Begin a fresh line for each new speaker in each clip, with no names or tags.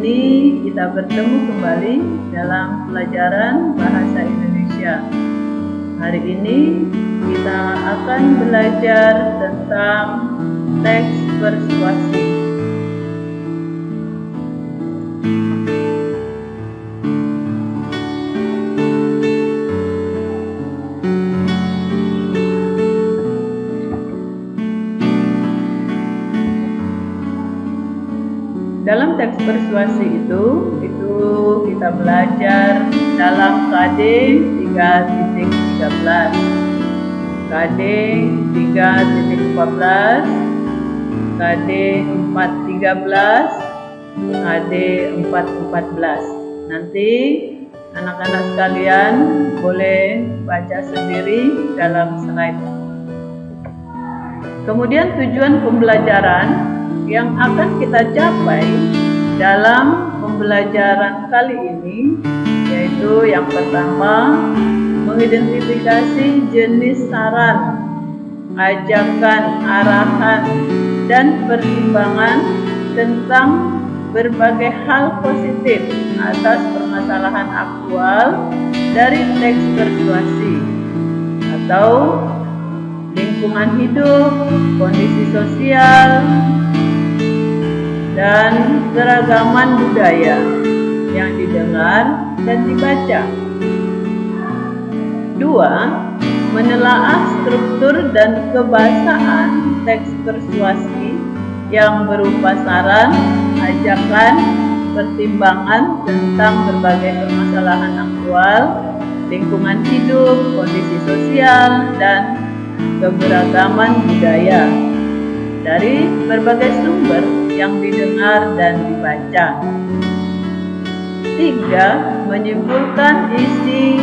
ini kita bertemu kembali dalam pelajaran Bahasa Indonesia. Hari ini kita akan belajar tentang teks persuasi. Dalam teks persuasi itu kita belajar dalam KD 3.13, KD 3.14, KD 4.13, KD 4.14. Nanti anak-anak sekalian boleh baca sendiri dalam slide. Kemudian tujuan pembelajaran yang akan kita capai dalam pembelajaran kali ini yaitu yang pertama, mengidentifikasi jenis saran, ajakan, arahan, dan pertimbangan tentang berbagai hal positif atas permasalahan aktual dari teks persuasi atau lingkungan hidup, kondisi sosial, dan keragaman budaya yang didengar dan dibaca. 2. Menelaah struktur dan kebahasaan teks persuasi yang berupa saran, ajakan, pertimbangan tentang berbagai permasalahan aktual, lingkungan hidup, kondisi sosial, dan keberagaman budaya dari berbagai sumber yang didengar dan dibaca. 3. Menyimpulkan isi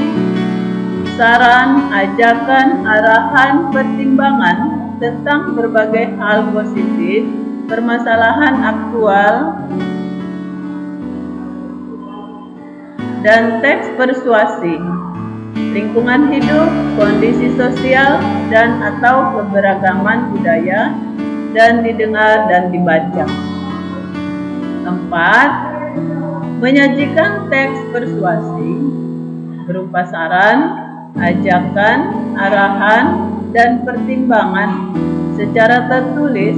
saran, ajakan, arahan, pertimbangan tentang berbagai hal positif, permasalahan aktual, dan teks persuasi, lingkungan hidup, kondisi sosial, dan atau keberagaman budaya dan didengar dan dibaca. 4. Menyajikan teks persuasi berupa saran, ajakan, arahan, dan pertimbangan secara tertulis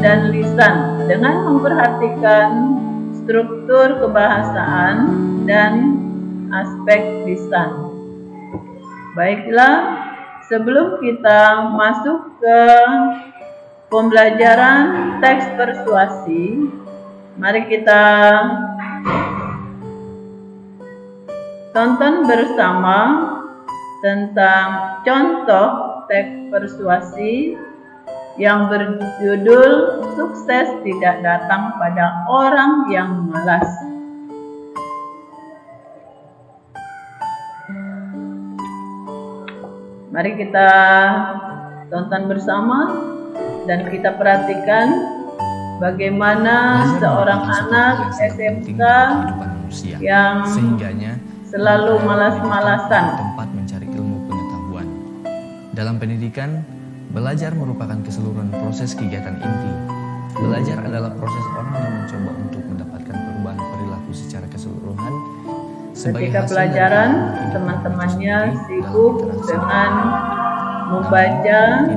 dan lisan dengan memperhatikan struktur kebahasaan dan aspek lisan. Baiklah, sebelum kita masuk ke pembelajaran teks persuasi, mari kita tonton bersama tentang contoh teks persuasi yang berjudul "Sukses Tidak Datang Pada Orang Yang Malas". Mari kita tonton bersama dan kita perhatikan bagaimana seorang anak SMK yang selalu malas-malasan
tempat mencari ilmu pengetahuan. Dalam pendidikan, belajar merupakan keseluruhan proses kegiatan inti. Belajar adalah proses orang yang mencoba untuk mendapatkan perubahan perilaku secara keseluruhan.
Ketika pelajaran, teman-temannya sibuk dengan membaca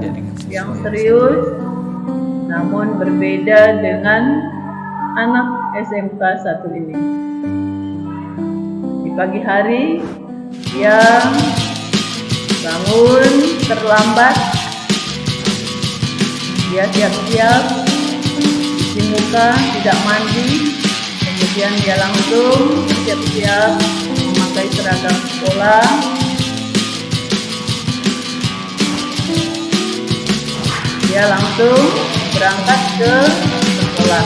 yang serius, namun berbeda dengan anak SMK 1 ini. Di pagi hari, dia bangun terlambat, dia siap-siap, cuci muka, tidak mandi, kemudian dia langsung siap-siap memakai seragam sekolah. Dia langsung berangkat ke sekolah.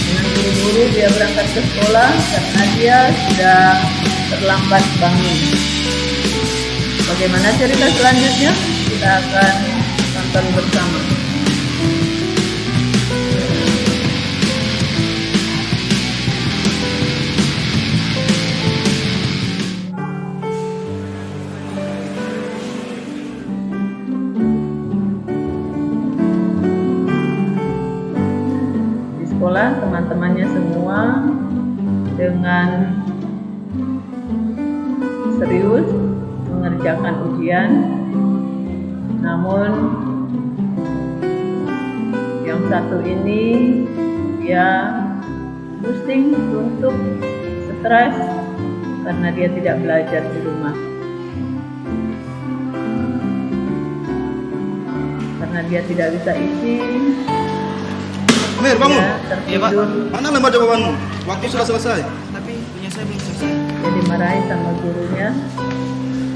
Dengan buru-buru dia berangkat ke sekolah karena dia sudah terlambat bangun. Bagaimana cerita selanjutnya? Kita akan tonton bersama. Di sekolah teman-temannya semua dengan serius mengerjakan ujian, namun yang satu ini dia pusing, suntuk, stres karena dia tidak belajar di rumah. Karena dia tidak bisa izin,
Mir, bangun.
dia
Iya, Pak.
tertidur,
Mana lembar jawabanmu? Waktu sudah selesai.
Tapi punya saya belum selesai.
dia dimarahi sama gurunya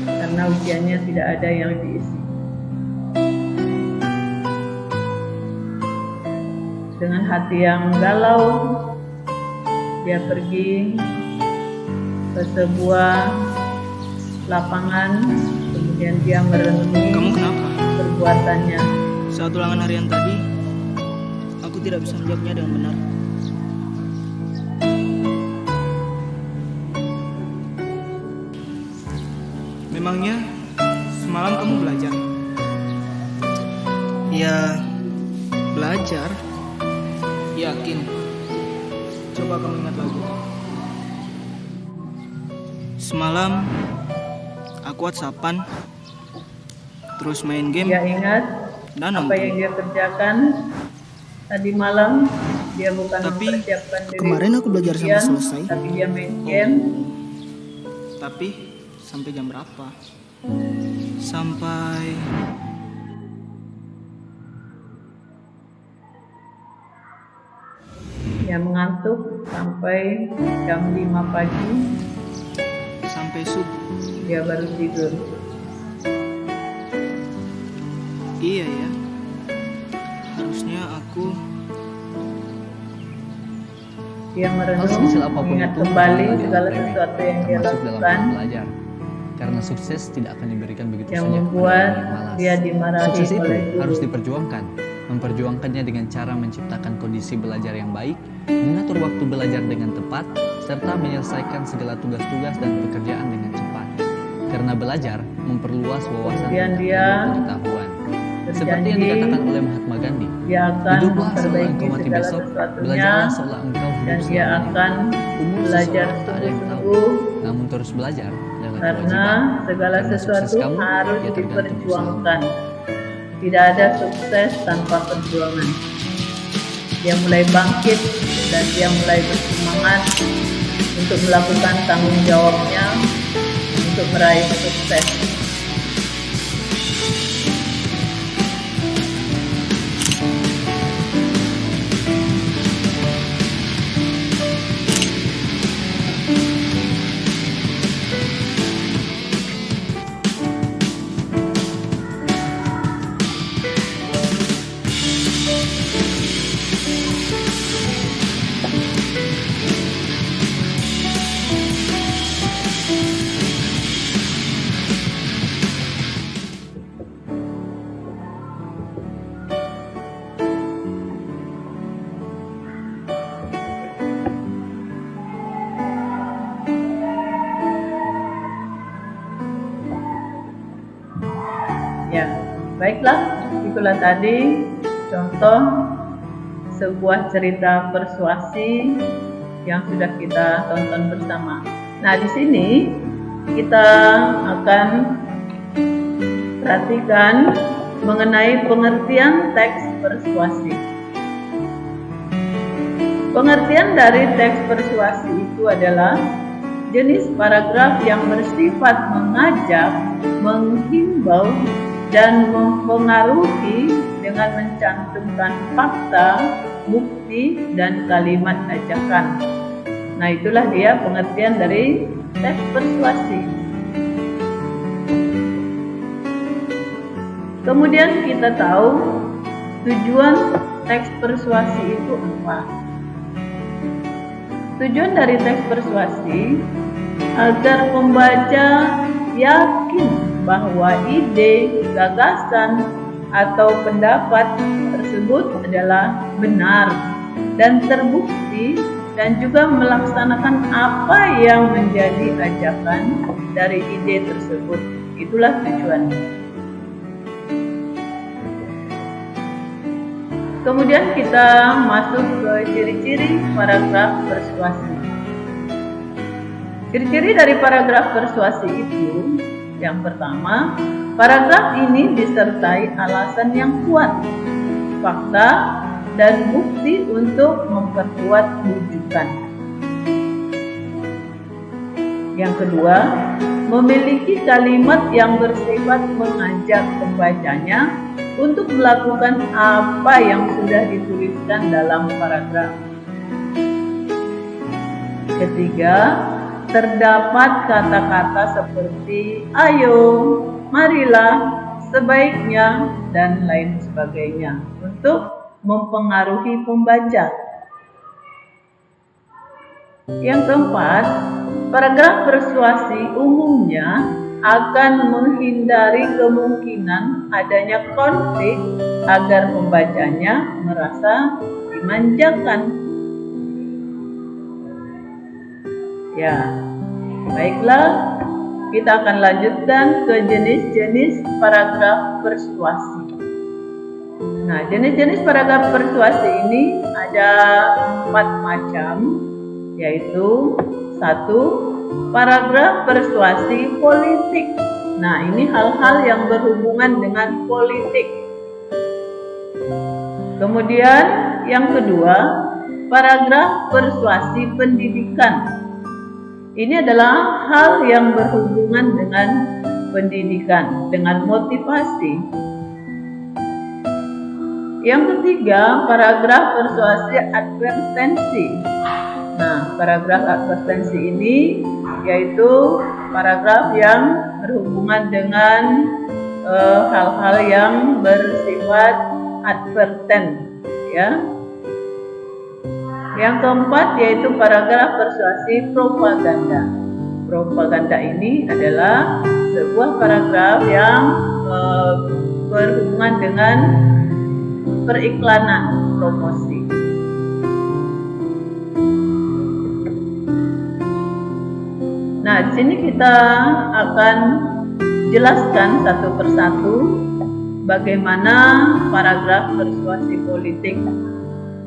karena ujiannya tidak ada yang diisi. Dengan hati yang galau, dia pergi ke sebuah lapangan, kemudian dia merenungi
Kamu kenapa?
perbuatannya.
Saat ulangan harian tadi, aku tidak bisa menjawabnya dengan benar. Memangnya semalam kamu belajar? Ya, belajar. Yakin? Coba kamu ingat lagi. Semalam aku WhatsAppan, terus main game
Dia ingat
dan
apa yang
nonton.
dia kerjakan tadi malam. Dia bukan
Tapi
mempersiapkan diri
kemarin aku belajar sampai
ujian,
selesai.
tapi dia main game.
Tapi sampai jam berapa? Sampai
Dia mengantuk sampai jam 5 pagi.
sampai subuh.
Dia baru tidur.
Iya ya. Harusnya aku
Dia
Hal
merenung,
sekecil apapun
mengingat
itu
kembali
adalah
segala
remeh,
sesuatu yang dia
termasuk dalam
lakukan,
belajar. Karena sukses tidak akan diberikan begitu
yang
saja kepada
membuat
orang yang malas.
dia dimarahi
Sukses itu
oleh guru.
harus diperjuangkan. Memperjuangkannya dengan cara menciptakan kondisi belajar yang baik, mengatur waktu belajar dengan tepat, serta menyelesaikan segala tugas-tugas dan pekerjaan dengan cepat. Karena belajar memperluas wawasan
Kemudian
dan
dia
pengetahuan. Seperti yang
berjanji
dikatakan oleh Mahatma Gandhi,
dia akan
hiduplah seolah
memperbaiki
engkau mati
segala
besok,
sesuatunya,
belajarlah seolah engkau hidup
dan dia
selamanya.
akan
Umur
belajar
seseorang tak ada yang tahu,
sungguh-sungguh
namun terus belajar adalah
karena
kewajiban.
segala
Karena sukses
sesuatu
kamu,
harus
ya tergantung
diperjuangkan. Tidak ada sukses tanpa perjuangan. Dia mulai bangkit dan dia mulai bersemangat untuk melakukan tanggung jawabnya untuk meraih sukses. Ya, baiklah, itulah tadi contoh sebuah cerita persuasi yang sudah kita tonton bersama. Nah, di sini kita akan perhatikan mengenai pengertian teks persuasi. Pengertian dari teks persuasi itu adalah jenis paragraf yang bersifat mengajak, menghimbau, dan mempengaruhi dengan mencantumkan fakta, bukti, dan kalimat ajakan. Nah, itulah dia pengertian dari teks persuasi. Kemudian kita tahu tujuan teks persuasi itu apa. Tujuan dari teks persuasi agar pembaca yakin bahwa ide, gagasan, atau pendapat tersebut adalah benar dan terbukti, dan juga melaksanakan apa yang menjadi ajakan dari ide tersebut. Itulah tujuannya. Kemudian kita masuk ke ciri-ciri paragraf persuasi. Ciri-ciri dari paragraf persuasi itu, yang pertama, paragraf ini disertai alasan yang kuat, fakta, dan bukti untuk memperkuat rujukan. Yang kedua, memiliki kalimat yang bersifat mengajak pembacanya untuk melakukan apa yang sudah dituliskan dalam paragraf. Ketiga, terdapat kata-kata seperti ayo, marilah, sebaiknya, dan lain sebagainya untuk mempengaruhi pembaca. Yang keempat, paragraf persuasi umumnya akan menghindari kemungkinan adanya konflik agar pembacanya merasa dimanjakan. Ya, baiklah, kita akan lanjutkan ke jenis-jenis paragraf persuasi. Nah, jenis-jenis paragraf persuasi ini ada 4 macam, yaitu 1. Paragraf persuasi politik. Nah, ini hal-hal yang berhubungan dengan politik. Kemudian yang kedua, paragraf persuasi pendidikan. Ini adalah hal yang berhubungan dengan pendidikan, dengan motivasi. Yang ketiga, paragraf persuasi advertensi. Nah, paragraf advertensi ini yaitu paragraf yang berhubungan dengan hal-hal yang bersifat adverten, ya. Yang keempat yaitu paragraf persuasi propaganda. Propaganda ini adalah sebuah paragraf yang berhubungan dengan periklanan, promosi. Nah, di sini kita akan jelaskan satu persatu bagaimana paragraf persuasi politik.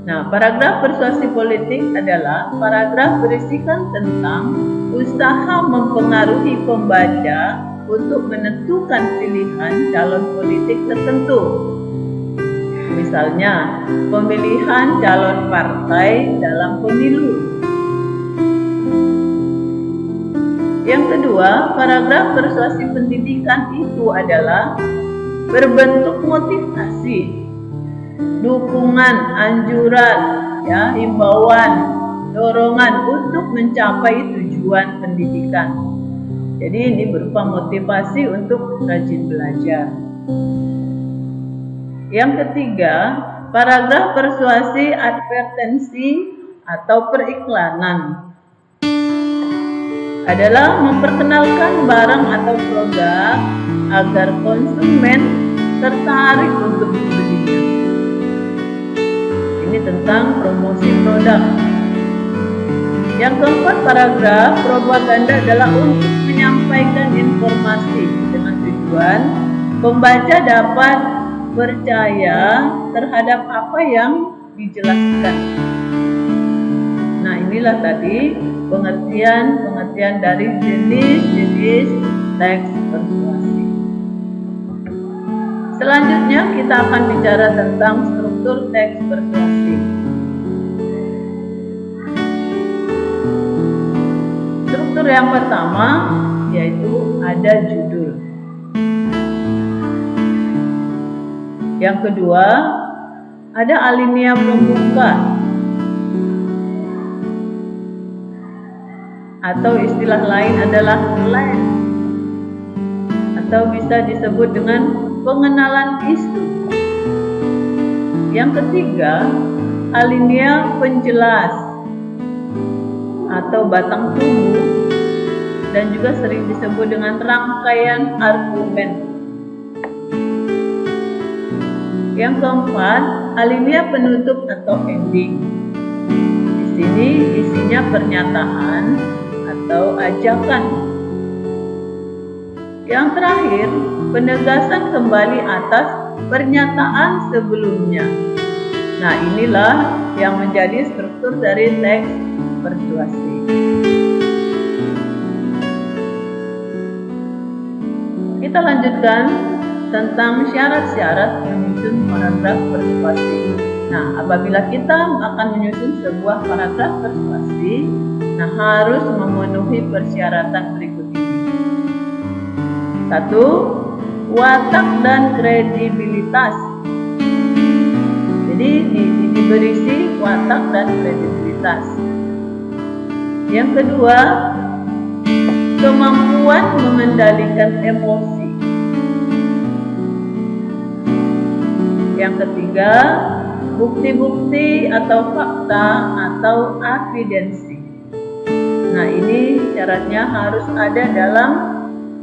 Nah, paragraf persuasi politik adalah paragraf berisikan tentang usaha mempengaruhi pembaca untuk menentukan pilihan calon politik tertentu. Misalnya, pemilihan calon partai dalam pemilu. Yang kedua, paragraf persuasi pendidikan itu adalah berbentuk motivasi, dukungan, anjuran, ya, himbauan, dorongan untuk mencapai tujuan pendidikan. Jadi ini berupa motivasi untuk rajin belajar. Yang ketiga, paragraf persuasi advertensi atau periklanan adalah memperkenalkan barang atau produk agar konsumen tertarik untuk membelinya. Ini tentang promosi produk. Yang keempat, paragraf propaganda adalah untuk menyampaikan informasi dengan tujuan pembaca dapat percaya terhadap apa yang dijelaskan. Nah, inilah tadi pengertian dari jenis-jenis teks persuasi. Selanjutnya kita akan bicara tentang struktur teks persuasi. Struktur yang pertama yaitu ada judul. Yang kedua, ada alinea pembuka atau istilah lain adalah headline atau bisa disebut dengan pengenalan isu. Yang ketiga, alinea penjelas atau batang tubuh dan juga sering disebut dengan rangkaian argumen. Yang keempat, alinea penutup atau ending. Di sini isinya pernyataan atau ajakan. Yang terakhir, penegasan kembali atas pernyataan sebelumnya. Nah, inilah yang menjadi struktur dari teks persuasi. Kita lanjutkan tentang syarat-syarat menyusun paragraf persuasi. Nah, apabila kita akan menyusun sebuah paragraf persuasi, harus memenuhi persyaratan berikut ini. 1. Watak dan kredibilitas. Jadi berisi watak dan kredibilitas. Yang kedua, kemampuan mengendalikan emosi. Yang ketiga, bukti-bukti atau fakta atau evidensi. Nah, ini syaratnya harus ada dalam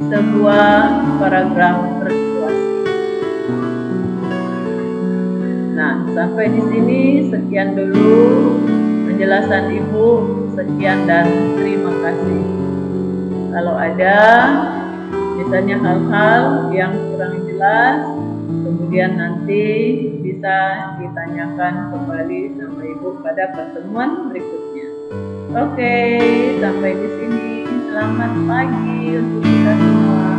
sebuah paragraf persuasi. Nah, sampai di sini sekian dulu penjelasan Ibu. Sekian dan terima kasih. Kalau ada misalnya hal-hal yang kurang jelas, kemudian nanti bisa ditanyakan kembali sama Ibu pada pertemuan berikutnya. Oke, sampai di sini. Selamat pagi untuk kita semua.